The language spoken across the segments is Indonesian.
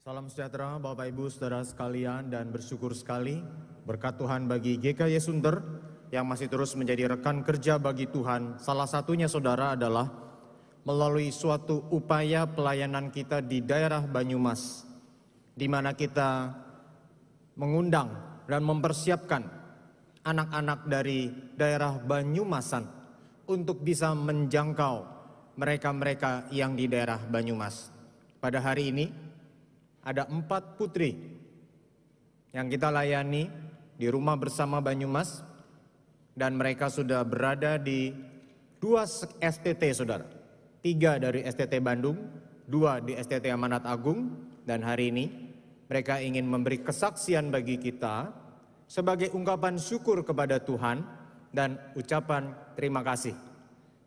Salam sejahtera Bapak Ibu Saudara sekalian, dan bersyukur sekali berkat Tuhan bagi GKY Sunter yang masih terus menjadi rekan kerja bagi Tuhan. Salah satunya saudara adalah melalui suatu upaya pelayanan kita di daerah Banyumas, di mana kita mengundang dan mempersiapkan anak-anak dari daerah Banyumasan untuk bisa menjangkau mereka-mereka yang di daerah Banyumas. Pada hari ini ada 4 putri yang kita layani di rumah bersama Banyumas, dan mereka sudah berada di 2 STT saudara. 3 dari STT Bandung, 2 di STT Amanat Agung, dan hari ini mereka ingin memberi kesaksian bagi kita sebagai ungkapan syukur kepada Tuhan dan ucapan terima kasih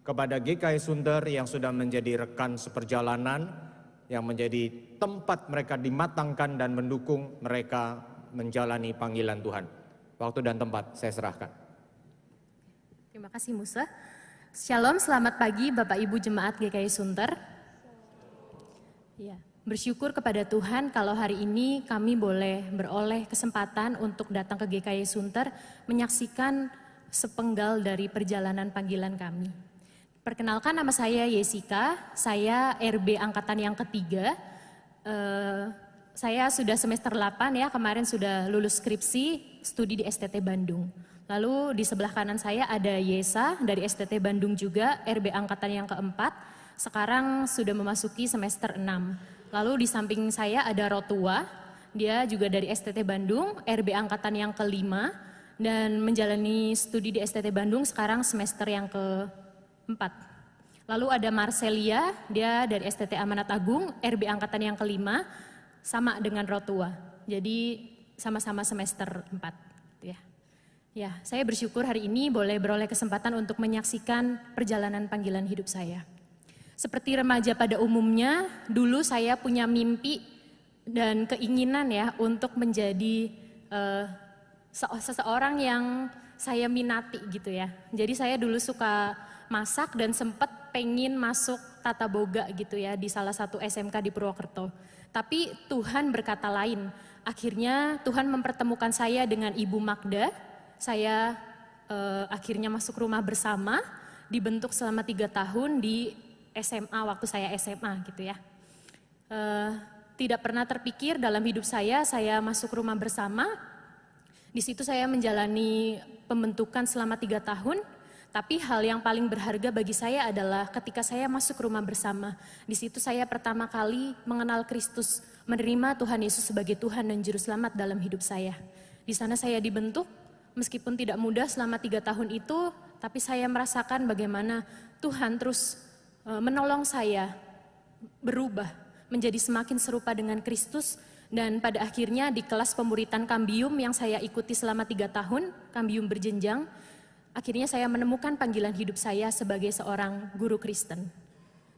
kepada GKY Sunter yang sudah menjadi rekan seperjalanan, yang menjadi tempat mereka dimatangkan dan mendukung mereka menjalani panggilan Tuhan. Waktu dan tempat saya serahkan. Terima kasih Musa. Shalom, selamat pagi Bapak Ibu Jemaat GKY Sunter. Ya, bersyukur kepada Tuhan kalau hari ini kami boleh beroleh kesempatan untuk datang ke GKY Sunter menyaksikan sepenggal dari perjalanan panggilan kami. Perkenalkan, nama saya Yesika, saya RB angkatan yang ketiga. Saya sudah semester 8 ya, kemarin sudah lulus skripsi studi di STT Bandung. Lalu di sebelah kanan saya ada Yesa dari STT Bandung juga, RB angkatan yang keempat, sekarang sudah memasuki semester 6. Lalu di samping saya ada Rotua, dia juga dari STT Bandung, RB angkatan yang kelima, dan menjalani studi di STT Bandung sekarang semester yang ke-4. Lalu ada Marcelia, dia dari STT Amanat Agung, RB angkatan yang kelima, sama dengan Rotua. Jadi sama-sama semester 4. Ya, saya bersyukur hari ini boleh beroleh kesempatan untuk menyaksikan perjalanan panggilan hidup saya. Seperti remaja pada umumnya, dulu saya punya mimpi dan keinginan ya untuk menjadi seseorang yang saya minati gitu ya. Jadi saya dulu suka masak dan sempat pengen masuk tata boga gitu ya di salah satu SMK di Purwokerto. Tapi Tuhan berkata lain. Akhirnya Tuhan mempertemukan saya dengan Ibu Magda. Saya akhirnya masuk rumah bersama, dibentuk selama 3 tahun di SMA waktu saya SMA gitu ya. Tidak pernah terpikir dalam hidup saya masuk rumah bersama. Di situ saya menjalani pembentukan selama 3 tahun. Tapi hal yang paling berharga bagi saya adalah ketika saya masuk rumah bersama. Di situ saya pertama kali mengenal Kristus, menerima Tuhan Yesus sebagai Tuhan dan Juru Selamat dalam hidup saya. Di sana saya dibentuk, meskipun tidak mudah selama 3 tahun itu, tapi saya merasakan bagaimana Tuhan terus menolong saya berubah, menjadi semakin serupa dengan Kristus. Dan pada akhirnya di kelas pemuritan Kambium yang saya ikuti selama 3 tahun, Kambium berjenjang, akhirnya saya menemukan panggilan hidup saya sebagai seorang guru Kristen.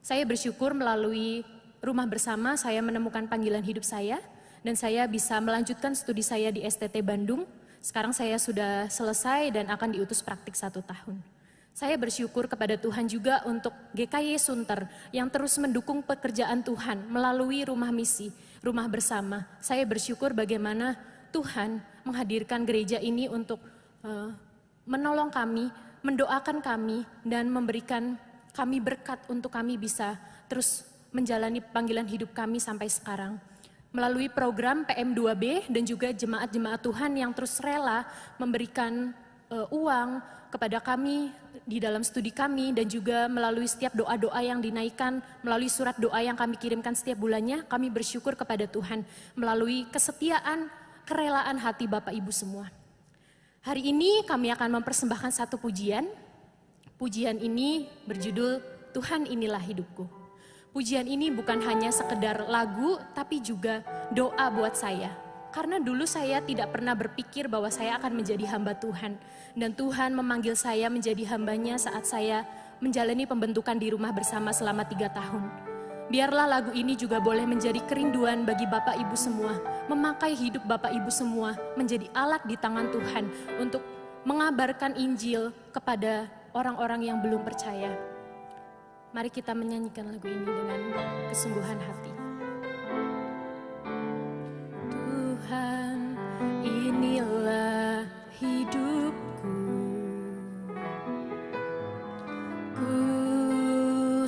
Saya bersyukur melalui rumah bersama saya menemukan panggilan hidup saya, dan saya bisa melanjutkan studi saya di STT Bandung. Sekarang saya sudah selesai dan akan diutus praktik 1 tahun. Saya bersyukur kepada Tuhan juga untuk GKY Sunter yang terus mendukung pekerjaan Tuhan melalui rumah misi, rumah bersama. Saya bersyukur bagaimana Tuhan menghadirkan gereja ini untuk menolong kami, mendoakan kami, dan memberikan kami berkat untuk kami bisa terus menjalani panggilan hidup kami sampai sekarang. Melalui program PM2B dan juga jemaat-jemaat Tuhan yang terus rela memberikan uang kepada kami di dalam studi kami, dan juga melalui setiap doa-doa yang dinaikkan, melalui surat doa yang kami kirimkan setiap bulannya, kami bersyukur kepada Tuhan melalui kesetiaan, kerelaan hati Bapak Ibu semua. Hari ini kami akan mempersembahkan 1 pujian. Pujian ini berjudul Tuhan Inilah Hidupku. Pujian ini bukan hanya sekedar lagu, tapi juga doa buat saya. Karena dulu saya tidak pernah berpikir bahwa saya akan menjadi hamba Tuhan. Dan Tuhan memanggil saya menjadi hambanya saat saya menjalani pembentukan di rumah bersama selama 3 tahun. Biarlah lagu ini juga boleh menjadi kerinduan bagi Bapak Ibu semua, memakai hidup Bapak Ibu semua menjadi alat di tangan Tuhan untuk mengabarkan Injil kepada orang-orang yang belum percaya. Mari kita menyanyikan lagu ini dengan kesungguhan hati.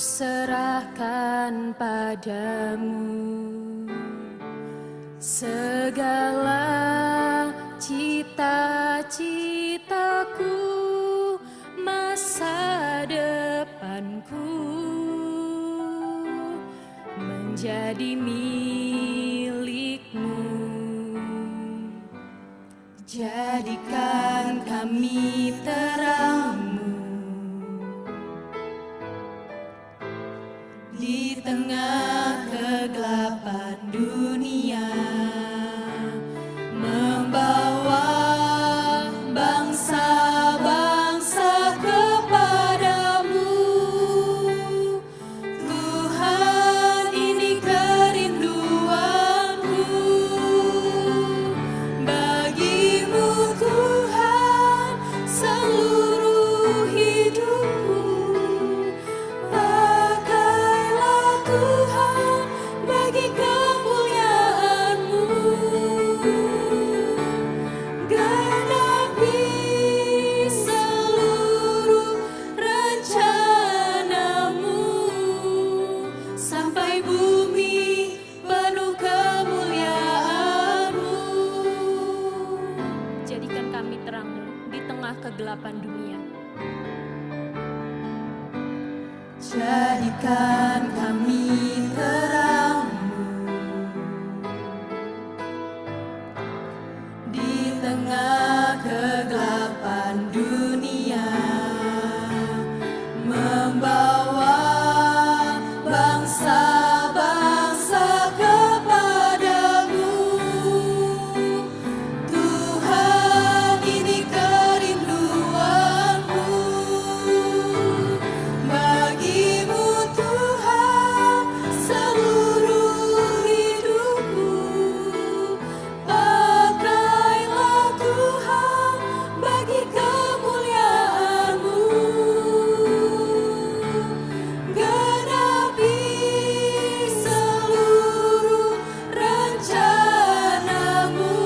serahkan padamu segala cita-citaku, masa depanku menjadi milik-Mu. Jadikan kami terang-Mu di tengah kegelapan dunia, membawa bangsa-bangsa kepadamu. Tuhan, ini kerinduanku, bagimu Tuhan seluruh hidupku. Pakailah Tuhan bagi kemuliaan-Mu, genapi seluruh rencana-Mu, sampai bumi penuh kemuliaan-Mu. Jadikan kami terang-Mu di tengah kegelapan dunia. Jadikan kami terang-Mu di tengah kegelapan dunia, membawa bangsa-bangsa kepadamu. Tuhan, ini kerinduanku, bagimu Tuhan seluruh hidupku. Pakailah Tuhan bagi kemuliaan-Mu, genapi seluruh rencana-Mu,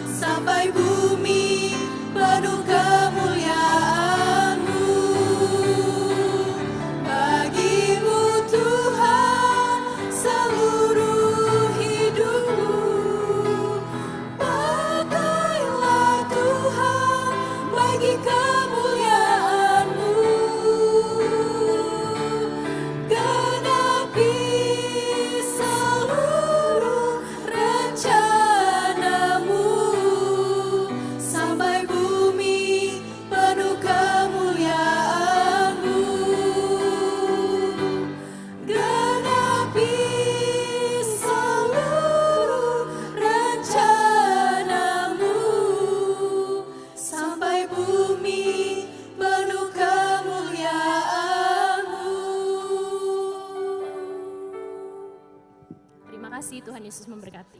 sampai bumi penuh kemuliaan-Mu. Bagimu Tuhan seluruh hidupku. Pakailah Tuhan bagi kemuliaan-Mu, genapi seluruh rencana-Mu, sampai bumi penuh kemuliaan-Mu, genapi seluruh rencana-Mu, sampai bumi penuh kemuliaan-Mu. Terima kasih, Tuhan Yesus memberkati.